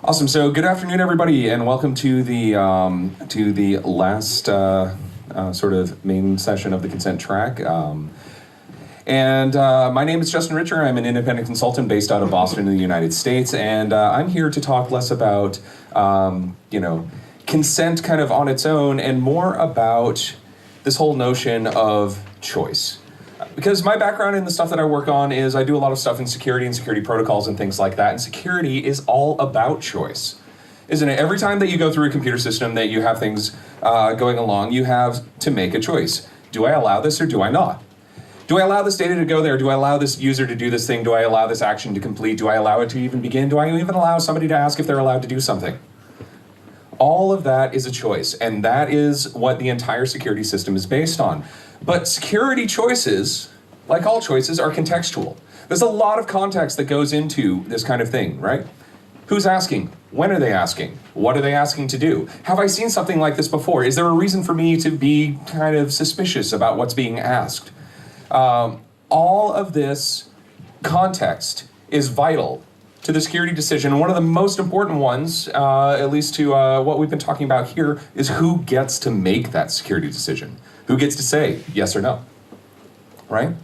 Awesome. So good afternoon, everybody, and welcome to the last sort of main session of the consent track. My name is Justin Richer. I'm an independent consultant based out of Boston in the United States, and I'm here to talk less about consent kind of on its own and more about this whole notion of choice. Because my background in the stuff that I work on is I do a lot of stuff in security and security protocols and things like that, and security is all about choice, isn't it? Every time that you go through a computer system that you have things going along, you have to make a choice. Do I allow this or do I not? Do I allow this data to go there? Do I allow this user to do this thing? Do I allow this action to complete? Do I allow it to even begin? Do I even allow somebody to ask if they're allowed to do something? All of that is a choice, and that is what the entire security system is based on. But security choices, like all choices, are contextual. There's a lot of context that goes into this kind of thing, right? Who's asking? When are they asking? What are they asking to do? Have I seen something like this before? Is there a reason for me to be kind of suspicious about what's being asked? All of this context is vital to the security decision. And one of the most important ones, at least to what we've been talking about here, is who gets to make that security decision. Who gets to say yes or no, right?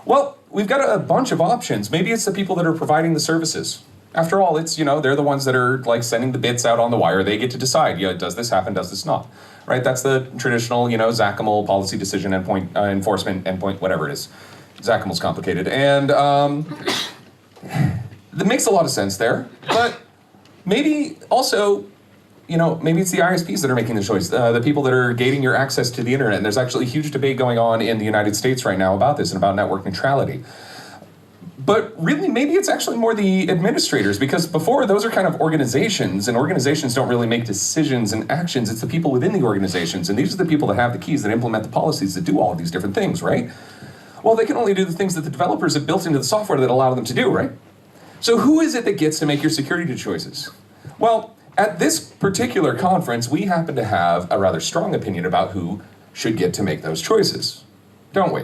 Well, we've got a bunch of options. Maybe it's the people that are providing the services. After all, it's, they're the ones that are like sending the bits out on the wire. They get to decide, does this happen, does this not, right? That's the traditional, XACML policy decision endpoint, enforcement endpoint, whatever it is. XACML's complicated. And that makes a lot of sense there, but maybe also, maybe it's the ISPs that are making the choice, the people that are gating your access to the internet. And there's actually a huge debate going on in the United States right now about this and about network neutrality. But really, maybe it's actually more the administrators, because before those are kind of organizations, and organizations don't really make decisions and actions. It's the people within the organizations, and these are the people that have the keys that implement the policies that do all of these different things, right? Well, they can only do the things that the developers have built into the software that allow them to do, right? So who is it that gets to make your security choices? Well, at this particular conference, we happen to have a rather strong opinion about who should get to make those choices, don't we?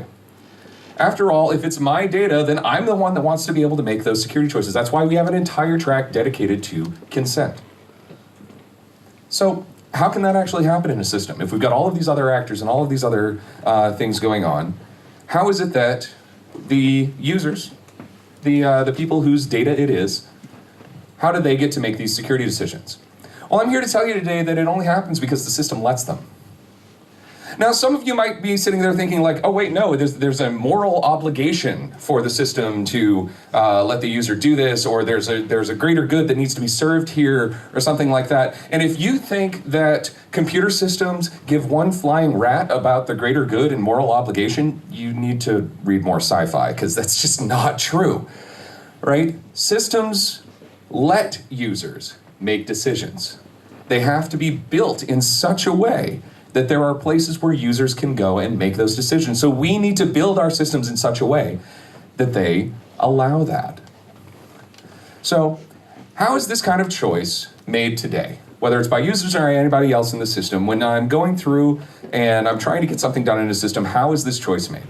After all, if it's my data, then I'm the one that wants to be able to make those security choices. That's why we have an entire track dedicated to consent. So how can that actually happen in a system? If we've got all of these other actors and all of these other things going on, how is it that the users, the people whose data it is, how do they get to make these security decisions? Well, I'm here to tell you today that it only happens because the system lets them. Now, some of you might be sitting there thinking like, oh wait, no, there's a moral obligation for the system to let the user do this, or there's a greater good that needs to be served here, or something like that. And if you think that computer systems give one flying rat about the greater good and moral obligation, you need to read more sci-fi, because that's just not true, right? Systems let users make decisions. They have to be built in such a way that there are places where users can go and make those decisions. So we need to build our systems in such a way that they allow that. So how is this kind of choice made today? Whether it's by users or anybody else in the system, when I'm going through and I'm trying to get something done in a system, how is this choice made?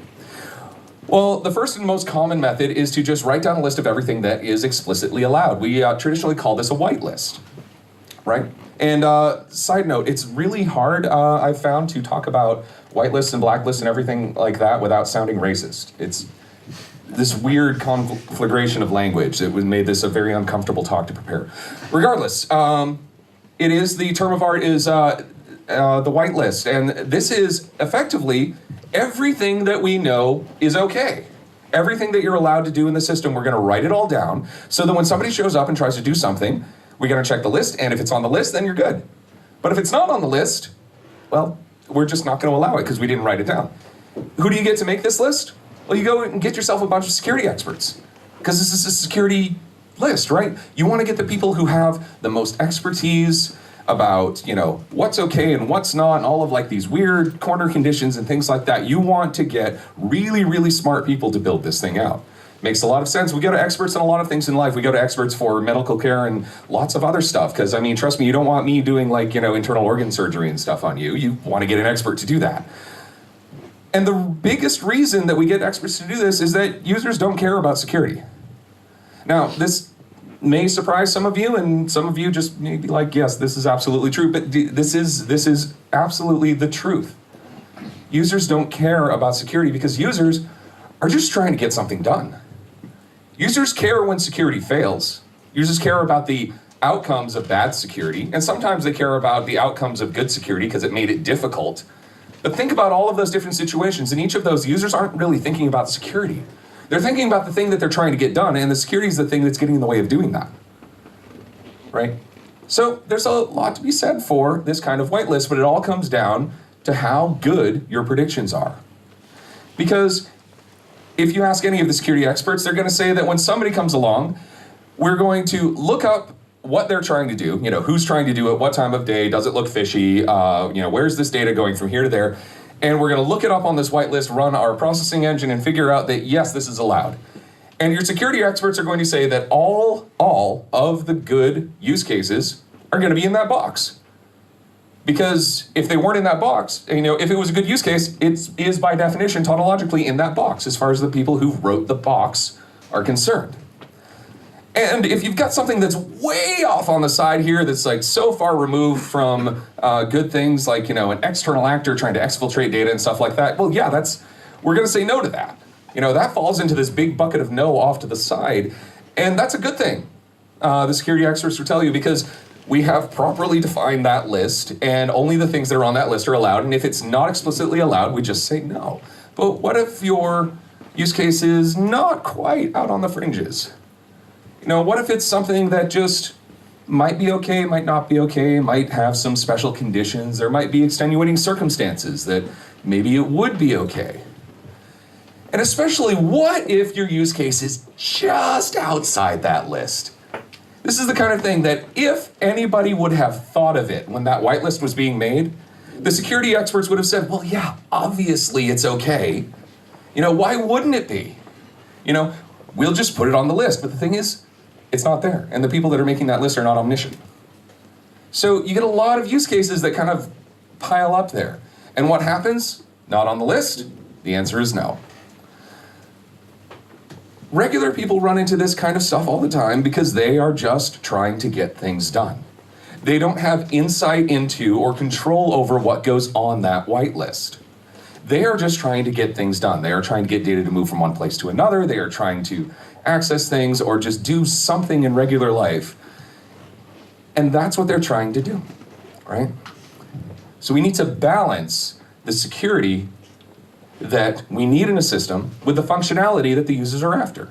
Well, the first and most common method is to just write down a list of everything that is explicitly allowed. We traditionally call this a whitelist, right? And side note, it's really hard, I've found, to talk about whitelists and blacklists and everything like that without sounding racist. It's this weird conflagration of language that made this a very uncomfortable talk to prepare. Regardless, it is, the term of art is the whitelist, and this is effectively everything that we know is okay. Everything that you're allowed to do in the system, we're going to write it all down so that when somebody shows up and tries to do something, we're going to check the list, and if it's on the list, then you're good. But if it's not on the list, well, we're just not going to allow it because we didn't write it down. Who do you get to make this list? Well, you go and get yourself a bunch of security experts, because this is a security list, right? You want to get the people who have the most expertise about, what's okay and what's not, and all of like these weird corner conditions and things like that. You want to get really, really smart people to build this thing out. Makes a lot of sense. We go to experts in a lot of things in life. We go to experts for medical care and lots of other stuff, because trust me, you don't want me doing like, internal organ surgery and stuff on you. You want to get an expert to do that. And the biggest reason that we get experts to do this is that users don't care about security. Now, this may surprise some of you, and some of you just may be like, yes, this is absolutely true, but this is absolutely the truth. Users don't care about security because users are just trying to get something done. Users care when security fails. Users care about the outcomes of bad security, and sometimes they care about the outcomes of good security because it made it difficult. But think about all of those different situations. In each of those, users aren't really thinking about security. They're thinking about the thing that they're trying to get done, and the security is the thing that's getting in the way of doing that, right? So there's a lot to be said for this kind of whitelist, but it all comes down to how good your predictions are. Because if you ask any of the security experts, they're going to say that when somebody comes along, we're going to look up what they're trying to do, who's trying to do it, what time of day, does it look fishy, where's this data going from here to there, and we're going to look it up on this whitelist, run our processing engine, and figure out that, yes, this is allowed. And your security experts are going to say that all of the good use cases are going to be in that box. Because if they weren't in that box, if it was a good use case, it is by definition tautologically in that box as far as the people who wrote the box are concerned. And if you've got something that's way off on the side here, that's like so far removed from good things like, an external actor trying to exfiltrate data and stuff like that, well, yeah, we're going to say no to that. That falls into this big bucket of no off to the side. And that's a good thing, the security experts will tell you, because we have properly defined that list, and only the things that are on that list are allowed. And if it's not explicitly allowed, we just say no. But what if your use case is not quite out on the fringes? What if it's something that just might be okay, might not be okay, might have some special conditions, there might be extenuating circumstances that maybe it would be okay? And especially, what if your use case is just outside that list? This is the kind of thing that if anybody would have thought of it when that whitelist was being made, the security experts would have said, well, yeah, obviously it's okay. Why wouldn't it be? We'll just put it on the list. But the thing is, it's not there. And the people that are making that list are not omniscient. So you get a lot of use cases that kind of pile up there. And what happens? Not on the list? The answer is no. Regular people run into this kind of stuff all the time because they are just trying to get things done. They don't have insight into or control over what goes on that whitelist. They are just trying to get things done. They are trying to get data to move from one place to another. They are trying to access things or just do something in regular life. And that's what they're trying to do, right? So we need to balance the security that we need in a system with the functionality that the users are after.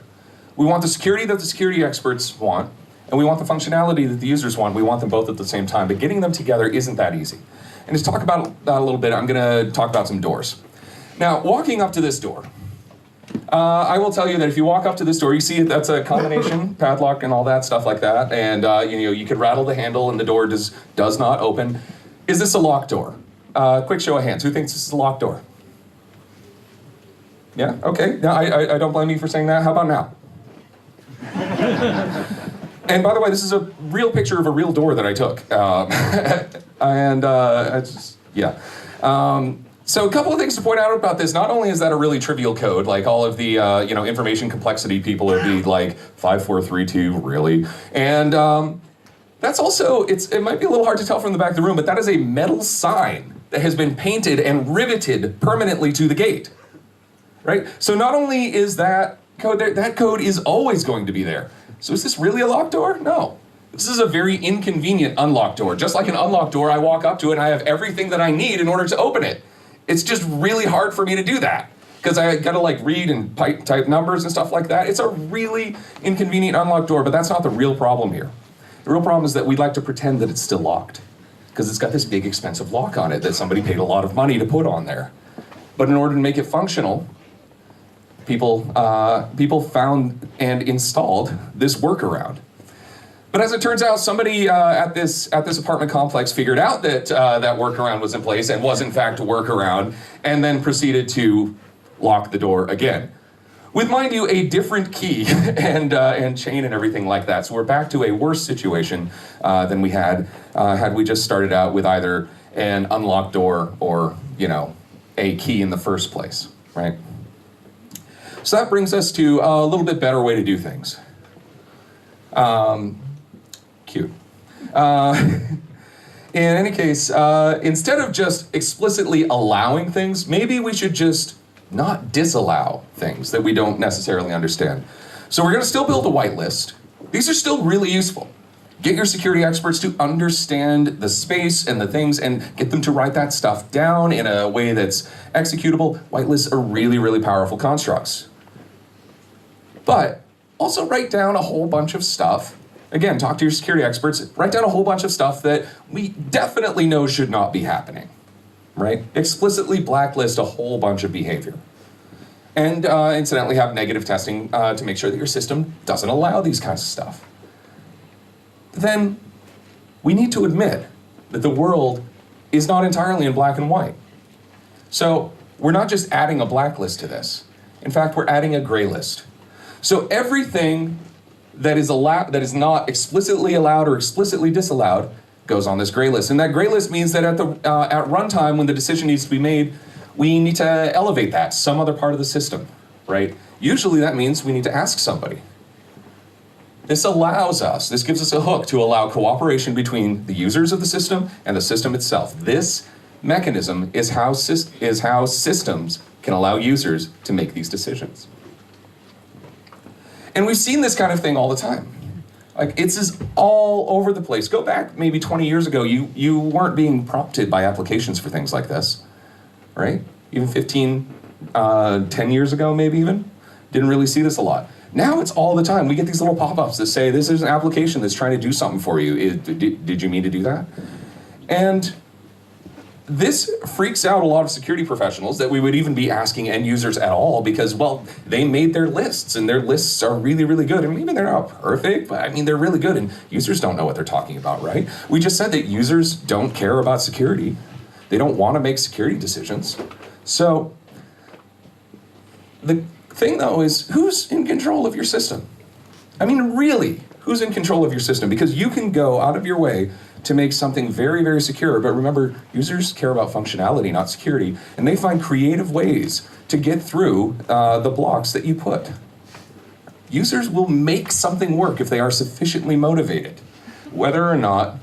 We want the security that the security experts want, and we want the functionality that the users want. We want them both at the same time, but getting them together isn't that easy. And to talk about that a little bit, I'm going to talk about some doors. Now, walking up to this door, I will tell you that if you walk up to this door, you see that's a combination padlock and all that stuff like that, and you could rattle the handle and the door does not open. Is this a locked door? Quick show of hands. Who thinks this is a locked door? Yeah. Okay. Now I don't blame you for saying that. How about now? And by the way, this is a real picture of a real door that I took, So a couple of things to point out about this. Not only is that a really trivial code, like all of the information complexity people would be like 5432, really, and that's also it might be a little hard to tell from the back of the room, but that is a metal sign that has been painted and riveted permanently to the gate, right? So not only is that code there, that code is always going to be there. So is this really a locked door? No. This is a very inconvenient unlocked door. Just like an unlocked door, I walk up to it and I have everything that I need in order to open it. It's just really hard for me to do that because I got to read and type numbers and stuff like that. It's a really inconvenient unlocked door, but that's not the real problem here. The real problem is that we'd like to pretend that it's still locked because it's got this big expensive lock on it that somebody paid a lot of money to put on there. But in order to make it functional, people found and installed this workaround. But as it turns out, somebody at this apartment complex figured out that that workaround was in place and was in fact a workaround, and then proceeded to lock the door again. With, mind you, a different key and chain and everything like that. So we're back to a worse situation than we had we just started out with either an unlocked door or, a key in the first place, right? So that brings us to a little bit better way to do things. Cute. In any case, instead of just explicitly allowing things, maybe we should just not disallow things that we don't necessarily understand. So we're going to still build a whitelist. These are still really useful. Get your security experts to understand the space and the things and get them to write that stuff down in a way that's executable. Whitelists are really, really powerful constructs. But also write down a whole bunch of stuff. Again, talk to your security experts. Write down a whole bunch of stuff that we definitely know should not be happening, right? Explicitly blacklist a whole bunch of behavior. And incidentally, have negative testing to make sure that your system doesn't allow these kinds of stuff. Then we need to admit that the world is not entirely in black and white. So we're not just adding a blacklist to this. In fact, we're adding a gray list. So everything that is not explicitly allowed or explicitly disallowed goes on this gray list. And that gray list means that at runtime, when the decision needs to be made, we need to elevate that some other part of the system, right? Usually that means we need to ask somebody. This gives us a hook to allow cooperation between the users of the system and the system itself. This mechanism is how systems can allow users to make these decisions. And we've seen this kind of thing all the time. Like, it's just all over the place. Go back maybe 20 years ago, you weren't being prompted by applications for things like this, right? Even 10 years ago, maybe even, didn't really see this a lot. Now it's all the time. We get these little pop-ups that say, this is an application that's trying to do something for you. Did you mean to do that? And this freaks out a lot of security professionals that we would even be asking end users at all because, well, they made their lists and their lists are really, really good. And maybe they're not perfect, but I mean, they're really good and users don't know what they're talking about, right? We just said that users don't care about security. They don't want to make security decisions. So the thing though is, who's in control of your system? I mean, really, who's in control of your system? Because you can go out of your way to make something very, very secure. But remember, users care about functionality, not security, and they find creative ways to get through the blocks that you put. Users will make something work if they are sufficiently motivated, whether or not,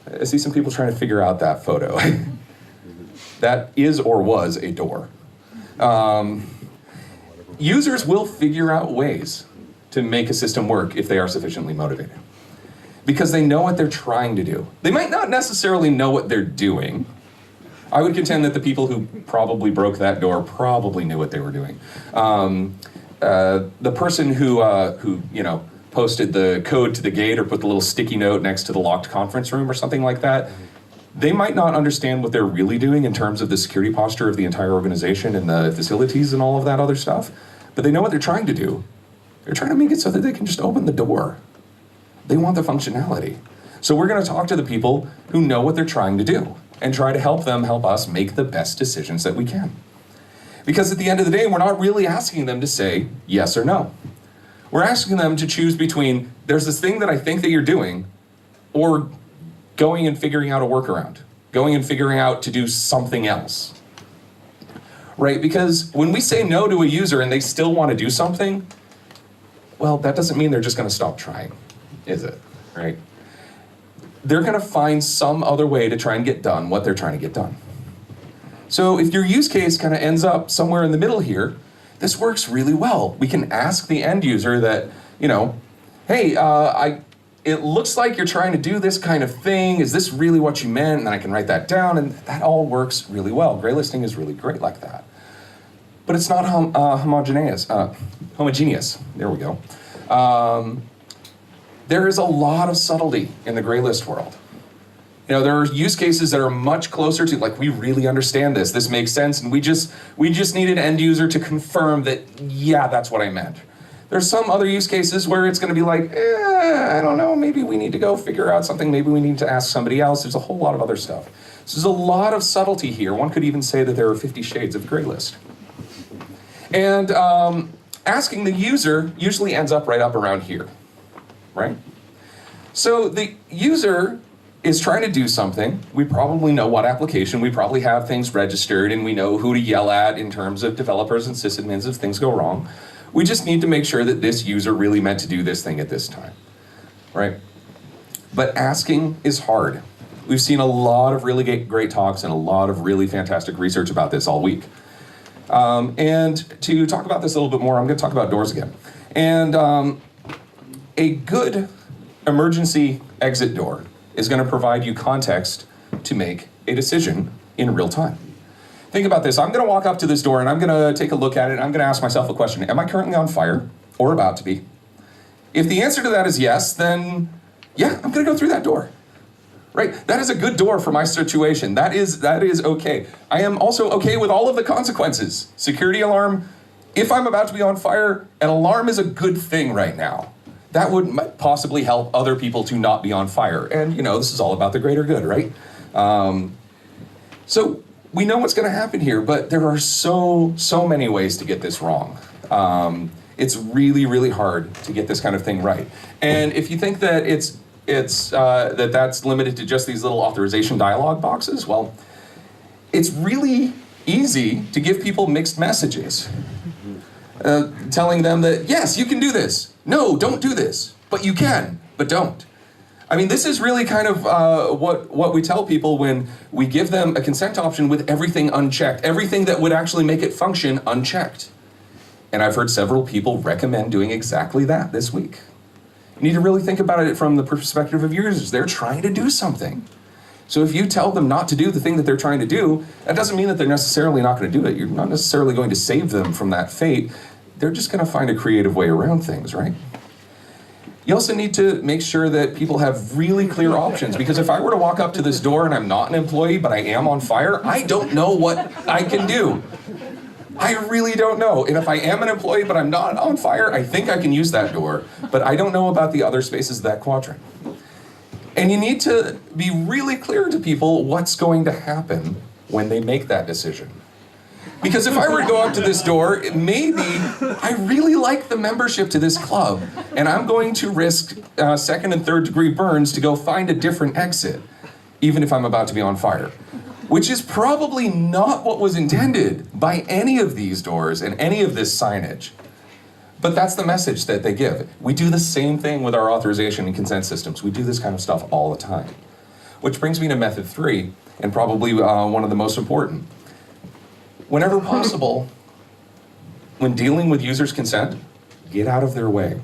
I see some people trying to figure out that photo. That is or was a door. Users will figure out ways to make a system work if they are sufficiently motivated, because they know what they're trying to do. They might not necessarily know what they're doing. I would contend that the people who probably broke that door probably knew what they were doing. The person who posted the code to the gate or put the little sticky note next to the locked conference room or something like that, they might not understand what they're really doing in terms of the security posture of the entire organization and the facilities and all of that other stuff, but they know what they're trying to do. They're trying to make it so that they can just open the door. They want the functionality. So we're going to talk to the people who know what they're trying to do and try to help us make the best decisions that we can. Because at the end of the day, we're not really asking them to say yes or no. We're asking them to choose between, there's this thing that I think that you're doing, or going and figuring out a workaround, going and figuring out to do something else. Right? Because when we say no to a user and they still want to do something, well, that doesn't mean they're just going to stop trying, is it? Right? They're going to find some other way to try and get done what they're trying to get done. So if your use case kind of ends up somewhere in the middle here, this works really well. We can ask the end user that, hey, it looks like you're trying to do this kind of thing. Is this really what you meant? And then I can write that down, and that all works really well. Gray listing is really great like that. But it's not homogeneous. There we go. There is a lot of subtlety in the gray list world. There are use cases that are much closer to, like, we really understand this. This makes sense, and we just need an end user to confirm that, yeah, that's what I meant. There's some other use cases where it's going to be like, I don't know, maybe we need to go figure out something. Maybe we need to ask somebody else. There's a whole lot of other stuff. So there's a lot of subtlety here. One could even say that there are 50 shades of gray list. And asking the user usually ends up right up around here, right? So the user is trying to do something. We probably know what application. We probably have things registered, and we know who to yell at in terms of developers and sysadmins if things go wrong. We just need to make sure that this user really meant to do this thing at this time. right? But asking is hard. We've seen a lot of really great talks and a lot of really fantastic research about this all week. And to talk about this a little bit more, I'm going to talk about doors again. And a good emergency exit door is going to provide you context to make a decision in real time. Think about this. I'm going to walk up to this door and I'm going to take a look at it and I'm going to ask myself a question. Am I currently on fire or about to be? If the answer to that is yes, then yeah, I'm going to go through that door. Right? That is a good door for my situation. That is okay. I am also okay with all of the consequences. Security alarm, if I'm about to be on fire, an alarm is a good thing right now. That would possibly help other people to not be on fire. And this is all about the greater good, right? So we know what's going to happen here, but there are so many ways to get this wrong. It's really, really hard to get this kind of thing right. And if you think that that's limited to just these little authorization dialog boxes, well, it's really easy to give people mixed messages. Telling them that, yes, you can do this. No, don't do this. But you can, but don't. I mean, this is really kind of what we tell people when we give them a consent option with everything unchecked, everything that would actually make it function unchecked. And I've heard several people recommend doing exactly that this week. You need to really think about it from the perspective of users. They're trying to do something. So if you tell them not to do the thing that they're trying to do, that doesn't mean that they're necessarily not going to do it. You're not necessarily going to save them from that fate. They're just going to find a creative way around things, right? You also need to make sure that people have really clear options, because if I were to walk up to this door and I'm not an employee, but I am on fire, I don't know what I can do. I really don't know. And if I am an employee but I'm not on fire, I think I can use that door, but I don't know about the other spaces of that quadrant. And you need to be really clear to people what's going to happen when they make that decision. Because if I were to go up to this door, maybe I really like the membership to this club, and I'm going to risk second and third degree burns to go find a different exit, even if I'm about to be on fire. Which is probably not what was intended by any of these doors and any of this signage. But that's the message that they give. We do the same thing with our authorization and consent systems. We do this kind of stuff all the time. Which brings me to method 3, and probably one of the most important. Whenever possible, when dealing with users' consent, get out of their way.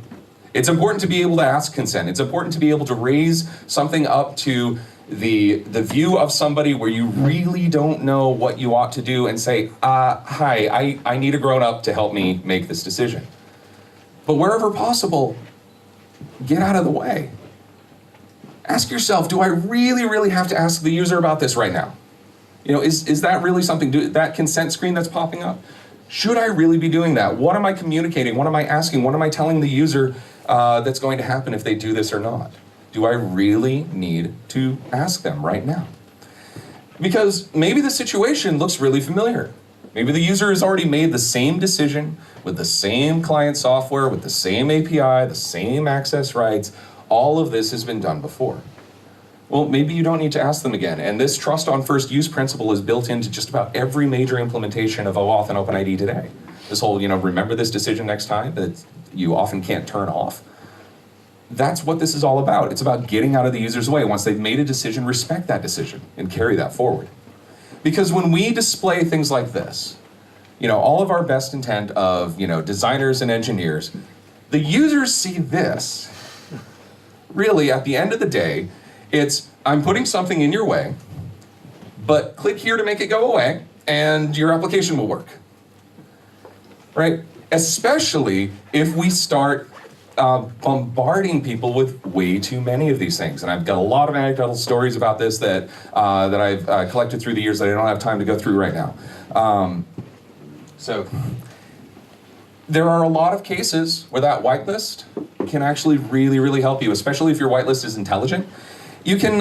It's important to be able to ask consent. It's important to be able to raise something up to the view of somebody where you really don't know what you ought to do and say, hi, I need a grown-up to help me make this decision. But wherever possible, get out of the way. Ask yourself, do I really have to ask the user about this right now? Is that really something, that consent screen that's popping up? Should I really be doing that? What am I communicating? What am I asking? What am I telling the user that's going to happen if they do this or not? Do I really need to ask them right now? Because maybe the situation looks really familiar. Maybe the user has already made the same decision with the same client software, with the same API, the same access rights. All of this has been done before. Well, maybe you don't need to ask them again. And this trust on first use principle is built into just about every major implementation of OAuth and OpenID today. This whole, remember this decision next time that you often can't turn off. That's what this is all about. It's about getting out of the user's way. Once they've made a decision, respect that decision and carry that forward. Because when we display things like this, all of our best intent of, designers and engineers, the users see this. Really, at the end of the day, it's, I'm putting something in your way, but click here to make it go away, and your application will work. Right? Especially if we start bombarding people with way too many of these things. And I've got a lot of anecdotal stories about this that I've collected through the years that I don't have time to go through right now. So there are a lot of cases where that whitelist can actually really help you, especially if your whitelist is intelligent. You can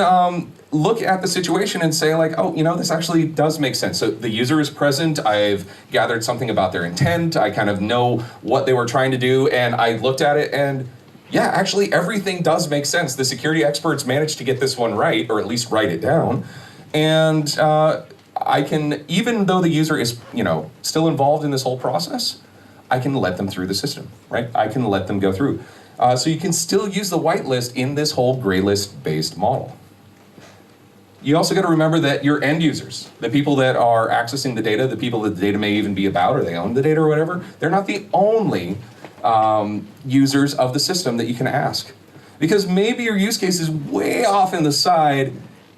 look at the situation and say like, oh, this actually does make sense. So the user is present, I've gathered something about their intent, I kind of know what they were trying to do, and I looked at it and yeah, actually everything does make sense. The security experts managed to get this one right, or at least write it down. And I can, even though the user is, still involved in this whole process, I can let them through the system, right? I can let them go through. So you can still use the whitelist in this whole gray list-based model. You also got to remember that your end users, the people that are accessing the data, the people that the data may even be about, or they own the data or whatever, they're not the only users of the system that you can ask. Because maybe your use case is way off in the side,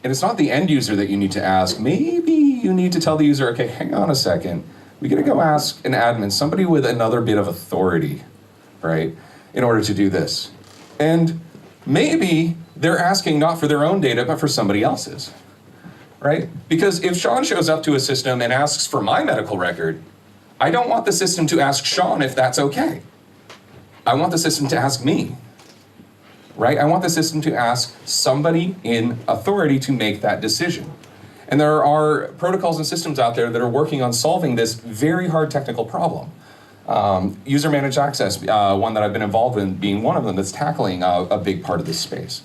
and it's not the end user that you need to ask. Maybe you need to tell the user, okay, hang on a second. We got to go ask an admin, somebody with another bit of authority, right, in order to do this. And maybe they're asking not for their own data, but for somebody else's, right? Because if Sean shows up to a system and asks for my medical record, I don't want the system to ask Sean if that's okay. I want the system to ask me, right? I want the system to ask somebody in authority to make that decision. And there are protocols and systems out there that are working on solving this very hard technical problem. User managed access, one that I've been involved in, being one of them that's tackling a big part of this space.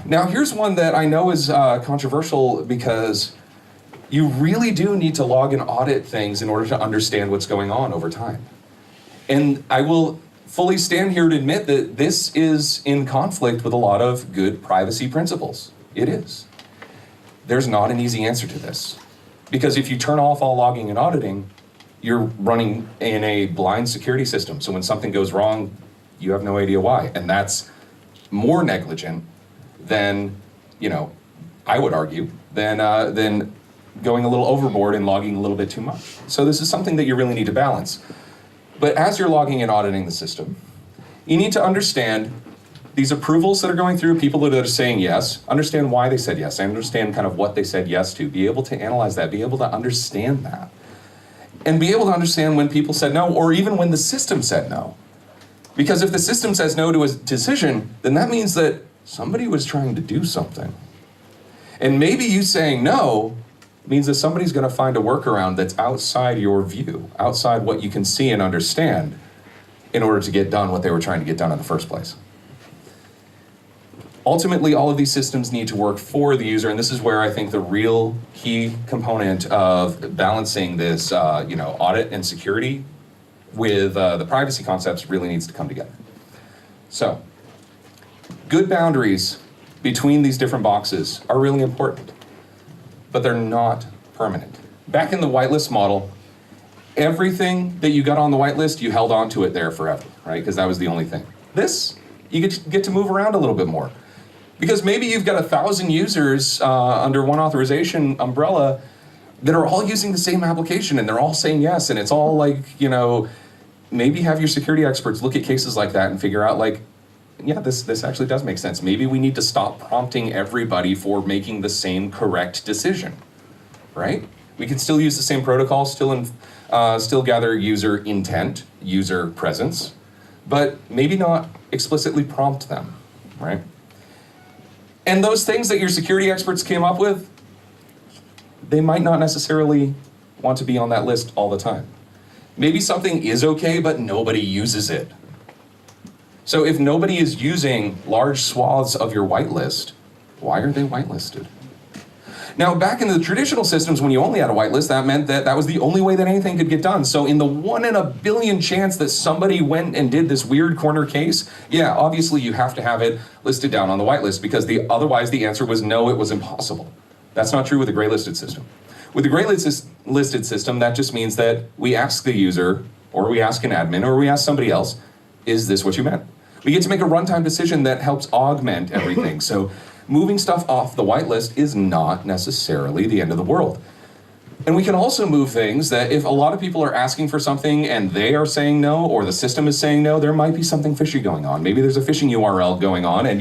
Now, here's one that I know is controversial because you really do need to log and audit things in order to understand what's going on over time. And I will fully stand here to admit that this is in conflict with a lot of good privacy principles. It is. There's not an easy answer to this. Because if you turn off all logging and auditing, you're running in a blind security system. So when something goes wrong, you have no idea why. And that's more negligent than, I would argue, than going a little overboard and logging a little bit too much. So this is something that you really need to balance. But as you're logging and auditing the system, you need to understand these approvals that are going through, people that are saying yes, understand why they said yes, understand kind of what they said yes to, be able to analyze that, be able to understand that. And be able to understand when people said no, or even when the system said no. Because if the system says no to a decision, then that means that somebody was trying to do something. And maybe you saying no means that somebody's going to find a workaround that's outside your view, outside what you can see and understand, in order to get done what they were trying to get done in the first place. Ultimately, all of these systems need to work for the user, and this is where I think the real key component of balancing this, audit and security with the privacy concepts really needs to come together. So, good boundaries between these different boxes are really important, but they're not permanent. Back in the whitelist model, everything that you got on the whitelist, you held on to it there forever, right? Because that was the only thing. This, you get to move around a little bit more. Because maybe you've got 1,000 users under one authorization umbrella that are all using the same application and they're all saying yes, and it's all like, maybe have your security experts look at cases like that and figure out yeah, this actually does make sense. Maybe we need to stop prompting everybody for making the same correct decision, right? We can still use the same protocol, still gather user intent, user presence, but maybe not explicitly prompt them, right? And those things that your security experts came up with, they might not necessarily want to be on that list all the time. Maybe something is okay, but nobody uses it. So if nobody is using large swaths of your whitelist, why are they whitelisted? Now, back in the traditional systems, when you only had a whitelist, that meant that was the only way that anything could get done. So in the 1 in a billion chance that somebody went and did this weird corner case, yeah, obviously you have to have it listed down on the whitelist, because otherwise the answer was no, it was impossible. That's not true with the gray listed system. With the gray listed system, that just means that we ask the user, or we ask an admin, or we ask somebody else, is this what you meant? We get to make a runtime decision that helps augment everything. So moving stuff off the whitelist is not necessarily the end of the world. And we can also move things that if a lot of people are asking for something and they are saying no, or the system is saying no, there might be something fishy going on. Maybe there's a phishing URL going on, and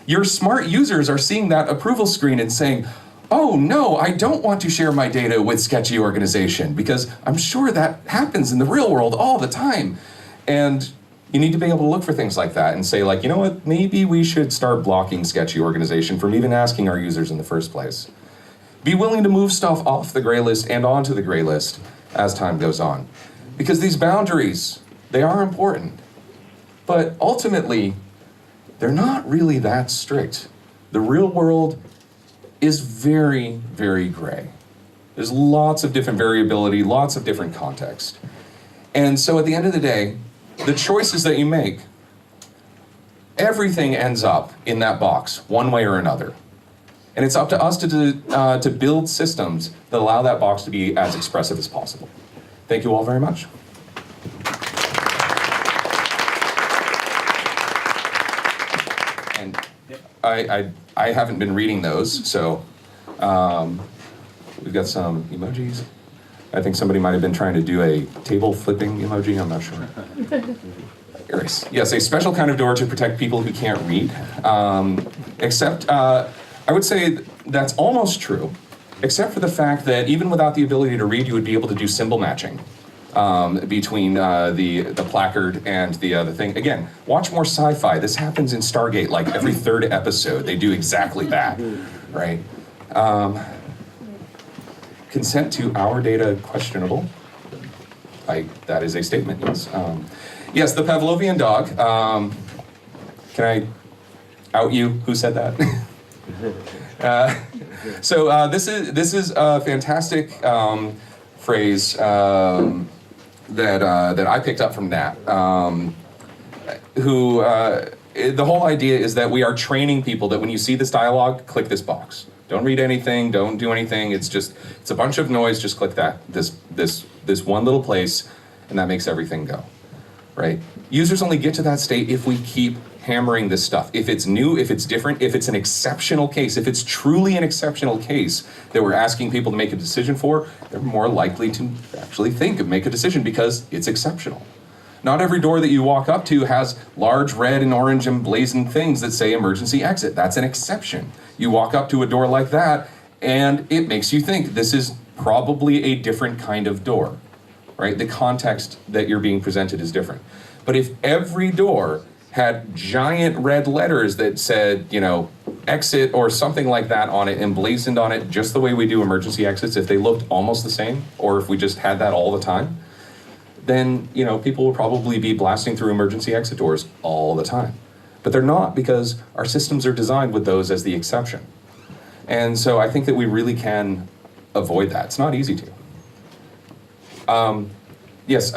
your smart users are seeing that approval screen and saying, oh no, I don't want to share my data with sketchy organization, because I'm sure that happens in the real world all the time. And you need to be able to look for things like that and say, you know what, maybe we should start blocking sketchy organization from even asking our users in the first place. Be willing to move stuff off the gray list and onto the gray list as time goes on. Because these boundaries, they are important. But ultimately, they're not really that strict. The real world is very, very gray. There's lots of different variability, lots of different context. And so at the end of the day, the choices that you make, everything ends up in that box, one way or another. And it's up to us to build systems that allow that box to be as expressive as possible. Thank you all very much. And I haven't been reading those, so we've got some emojis. I think somebody might have been trying to do a table flipping emoji, I'm not sure. Yes, a special kind of door to protect people who can't read. Except, I would say that's almost true, except for the fact that even without the ability to read, you would be able to do symbol matching between the placard and the thing. Again, watch more sci-fi. This happens in Stargate like every third episode. They do exactly that, right? Consent to our data questionable. That is a statement, yes. Yes, the Pavlovian dog. Can I out you? Who said that? So this is a fantastic phrase that I picked up from Nat. The whole idea is that we are training people that when you see this dialogue, click this box. Don't read anything. Don't do anything. It's a bunch of noise. Just click this one little place, and that makes everything go. Right? Users only get to that state if we keep hammering this stuff. If it's new, if it's different, if it's an exceptional case, if it's truly an exceptional case that we're asking people to make a decision for, they're more likely to actually think and make a decision because it's exceptional. Not every door that you walk up to has large red and orange emblazoned things that say emergency exit. That's an exception. You walk up to a door like that and it makes you think this is probably a different kind of door. Right? The context that you're being presented is different. But if every door had giant red letters that said, you know, exit or something like that on it, emblazoned on it, just the way we do emergency exits, if they looked almost the same, or if we just had that all the time, then, you know, people will probably be blasting through emergency exit doors all the time. But they're not, because our systems are designed with those as the exception. And so I think that we really can avoid that. It's not easy to. Yes,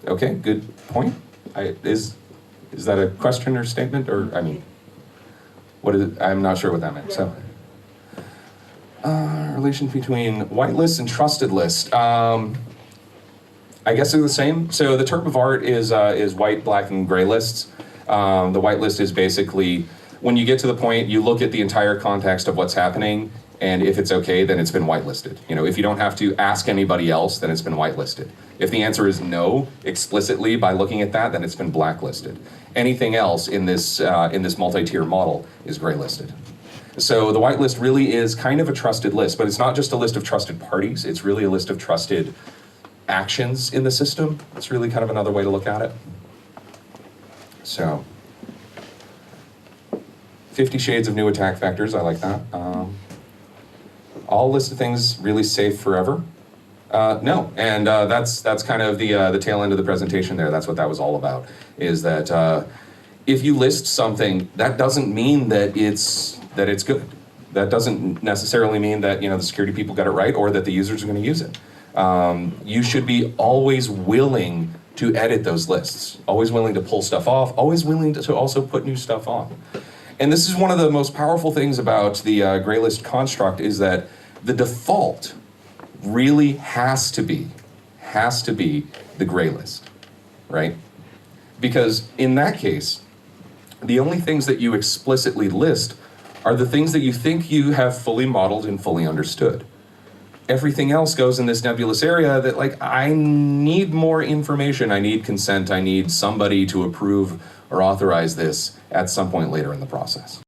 okay, good point. Is that a question or statement, or, I mean, what is it? I'm not sure what that meant, so. Relation between whitelist and trusted list. I guess they're the same. So the term of art is white, black, and gray lists. The white list is basically, when you get to the point, you look at the entire context of what's happening, and if it's okay, then it's been whitelisted. You know, if you don't have to ask anybody else, then it's been whitelisted. If the answer is no, explicitly by looking at that, then it's been blacklisted. Anything else in this multi-tier model is graylisted. So the whitelist really is kind of a trusted list, but it's not just a list of trusted parties, it's really a list of trusted actions in the system. It's really kind of another way to look at it. So, 50 Shades of New Attack Vectors, I like that. All list of things really safe forever? No, and that's kind of the tail end of the presentation there. That's what that was all about, is that if you list something, that doesn't mean that it's good. That doesn't necessarily mean that, you know, the security people got it right or that the users are going to use it. You should be always willing to edit those lists, always willing to pull stuff off, always willing to also put new stuff on. And this is one of the most powerful things about the gray list construct, is that the default really has to be the gray list, right? Because in that case, the only things that you explicitly list are the things that you think you have fully modeled and fully understood. Everything else goes in this nebulous area that, like, I need more information, I need consent, I need somebody to approve or authorize this at some point later in the process.